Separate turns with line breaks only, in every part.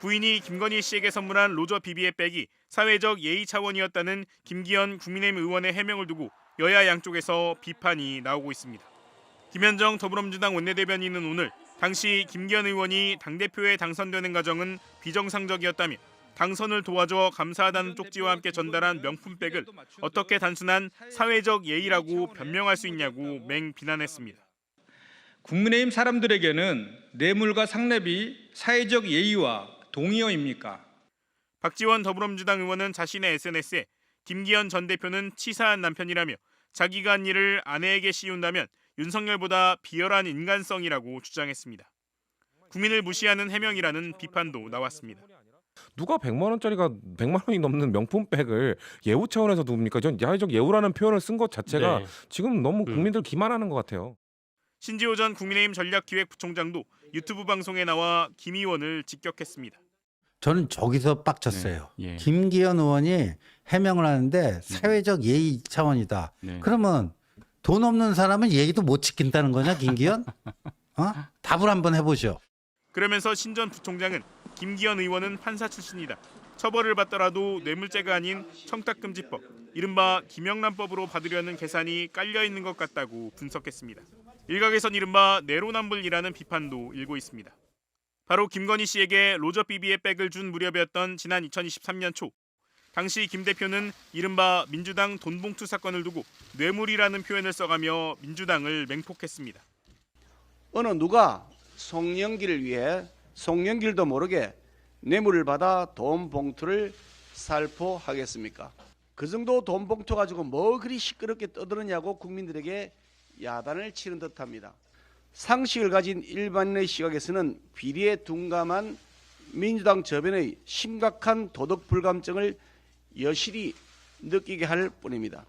부인이 김건희 씨에게 선물한 로저 비비의 백이 사회적 예의 차원이었다는 김기현 국민의힘 의원의 해명을 두고 여야 양쪽에서 비판이 나오고 있습니다. 김현정 더불어민주당 원내대변인은 오늘 당시 김기현 의원이 당대표에 당선되는 과정은 비정상적이었다며 당선을 도와줘 감사하다는 쪽지와 함께 전달한 명품백을 어떻게 단순한 사회적 예의라고 변명할 수 있냐고 맹비난했습니다.
국민의힘 사람들에게는 뇌물과 상납이 사회적 예의와 동의어입니까?
박지원 더불어민주당 의원은 자신의 SNS에 김기현 전 대표는 치사한 남편이라며 자기가 한 일을 아내에게 씌운다면 윤석열보다 비열한 인간성이라고 주장했습니다. 국민을 무시하는 해명이라는 비판도 나왔습니다.
누가 100만 원짜리가 100만 원이 넘는 명품백을 예우 차원에서 둡니까? 전 야외적 예우라는 표현을 쓴 것 자체가
네.
지금 너무 국민들 기만하는 것 같아요.
신지호 전 국민의힘 전략기획부총장도 유튜브 방송에 나와 김 의원을 직격했습니다.
저는 저기서 빡쳤어요.
네. 예.
김기현 의원이 해명을 하는데 사회적 예의 차원이다.
네.
그러면 돈 없는 사람은 예의도 못 지킨다는 거냐, 김기현? 답을 한번 해보죠.
그러면서 신 전 부총장은 김기현 의원은 판사 출신이다. 처벌을 받더라도 뇌물죄가 아닌 청탁금지법, 이른바 김영란법으로 받으려는 계산이 깔려있는 것 같다고 분석했습니다. 일각에선 이른바 내로남불이라는 비판도 일고 있습니다. 바로 김건희 씨에게 로저 비비의 백을 준 무렵이었던 지난 2023년 초, 당시 김 대표는 이른바 민주당 돈봉투 사건을 두고 뇌물이라는 표현을 써가며 민주당을 맹폭했습니다.
어느 누가 송영길을 위해 송영길도 모르게 뇌물을 받아 돈 봉투를 살포하겠습니까? 그 정도 돈 봉투 가지고 뭐 그리 시끄럽게 떠드느냐고 국민들에게 야단을 치는 듯합니다. 상식을 가진 일반인의 시각에서는 비리에 둔감한 민주당 저변의 심각한 도덕 불감증을 여실히 느끼게 할 뿐입니다.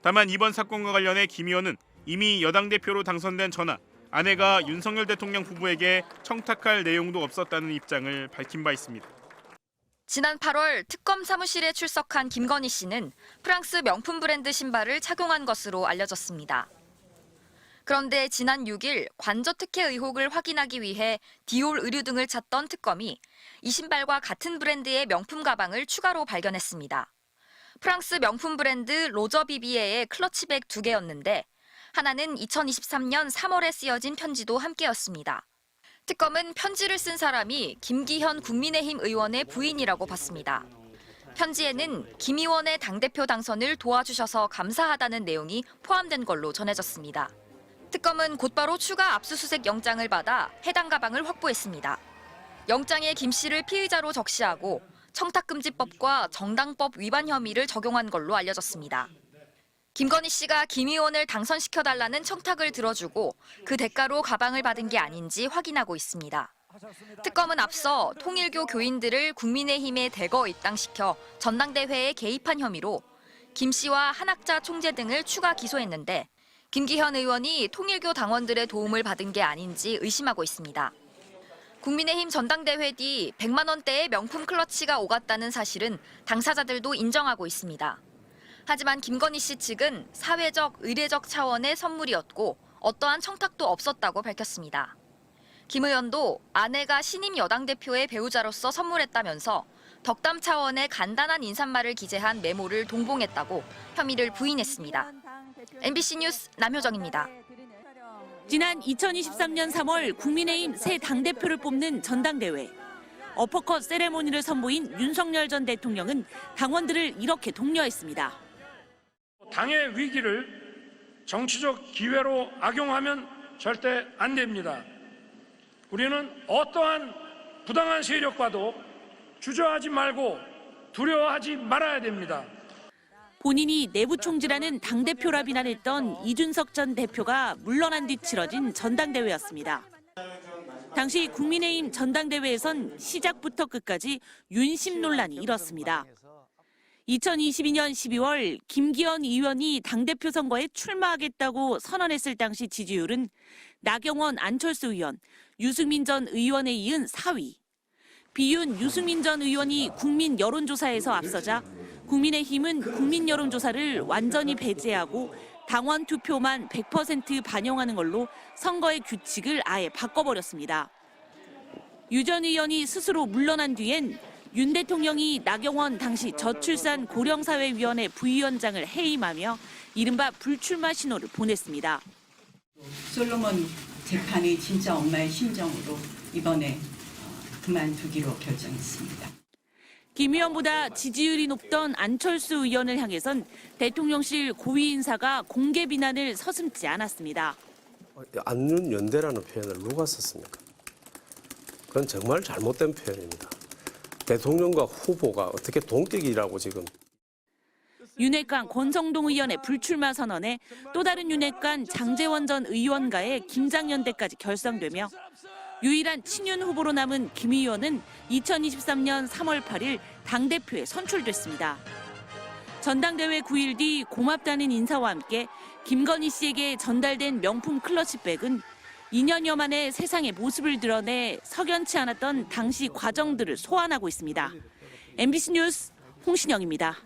다만 이번 사건과 관련해 김 의원은 이미 여당 대표로 당선된 전하, 아내가 윤석열 대통령 부부에게 청탁할 내용도 없었다는 입장을 밝힌 바 있습니다.
지난 8월 특검 사무실에 출석한 김건희 씨는 프랑스 명품 브랜드 신발을 착용한 것으로 알려졌습니다. 그런데 지난 6일 관저 특혜 의혹을 확인하기 위해 디올 의류 등을 찾던 특검이 이 신발과 같은 브랜드의 명품 가방을 추가로 발견했습니다. 프랑스 명품 브랜드 로저 비비에의 클러치백 2개였는데 하나는 2023년 3월에 쓰여진 편지도 함께였습니다. 특검은 편지를 쓴 사람이 김기현 국민의힘 의원의 부인이라고 봤습니다. 편지에는 김 의원의 당대표 당선을 도와주셔서 감사하다는 내용이 포함된 걸로 전해졌습니다. 특검은 곧바로 추가 압수수색 영장을 받아 해당 가방을 확보했습니다. 영장에 김 씨를 피의자로 적시하고 청탁금지법과 정당법 위반 혐의를 적용한 걸로 알려졌습니다. 김건희 씨가 김 의원을 당선시켜달라는 청탁을 들어주고 그 대가로 가방을 받은 게 아닌지 확인하고 있습니다. 특검은 앞서 통일교 교인들을 국민의힘에 대거 입당시켜 전당대회에 개입한 혐의로 김 씨와 한학자 총재 등을 추가 기소했는데 김기현 의원이 통일교 당원들의 도움을 받은 게 아닌지 의심하고 있습니다. 국민의힘 전당대회 뒤 100만 원대의 명품 클러치가 오갔다는 사실은 당사자들도 인정하고 있습니다. 하지만 김건희 씨 측은 사회적, 의례적 차원의 선물이었고 어떠한 청탁도 없었다고 밝혔습니다. 김 의원도 아내가 신임 여당 대표의 배우자로서 선물했다면서 덕담 차원의 간단한 인사말을 기재한 메모를 동봉했다고 혐의를 부인했습니다. MBC 뉴스 남효정입니다.
지난 2023년 3월 국민의힘 새 당대표를 뽑는 전당대회. 어퍼컷 세레모니를 선보인 윤석열 전 대통령은 당원들을 이렇게 독려했습니다.
당의 위기를 정치적 기회로 악용하면 절대 안 됩니다. 우리는 어떠한 부당한 세력과도 주저하지 말고 두려워하지 말아야 됩니다.
본인이 내부 총질하는 당대표라 비난했던 이준석 전 대표가 물러난 뒤 치러진 전당대회였습니다. 당시 국민의힘 전당대회에선 시작부터 끝까지 윤심 논란이 일었습니다. 2022년 12월 김기현 의원이 당대표 선거에 출마하겠다고 선언했을 당시 지지율은 나경원, 안철수 의원, 유승민 전 의원에 이은 4위. 비윤, 유승민 전 의원이 국민 여론조사에서 앞서자 국민의힘은 국민 여론조사를 완전히 배제하고 당원 투표만 100% 반영하는 걸로 선거의 규칙을 아예 바꿔버렸습니다. 유 전 의원이 스스로 물러난 뒤엔 윤 대통령이 나경원 당시 저출산 고령사회위원회 부위원장을 해임하며 이른바 불출마 신호를 보냈습니다.
솔로몬 재판이 진짜 엄마의 심정으로 이번에 그만두기로 결정했습니다.
김 의원보다 지지율이 높던 안철수 의원을 향해선 대통령실 고위 인사가 공개 비난을 서슴지 않았습니다.
안윤 연대라는 표현을 누가 썼습니까? 그건 정말 잘못된 표현입니다. 대통령과 후보가 어떻게 동격이라고 지금.
윤핵관 권성동 의원의 불출마 선언에 또 다른 윤핵관 장제원 전 의원과의 김장연대까지 결성되며 유일한 친윤 후보로 남은 김 의원은 2023년 3월 8일 당대표에 선출됐습니다. 전당대회 9일 뒤 고맙다는 인사와 함께 김건희 씨에게 전달된 명품 클러치백은 2년여 만에 세상의 모습을 드러내 석연치 않았던 당시 과정들을 소환하고 있습니다. MBC 뉴스 홍신영입니다.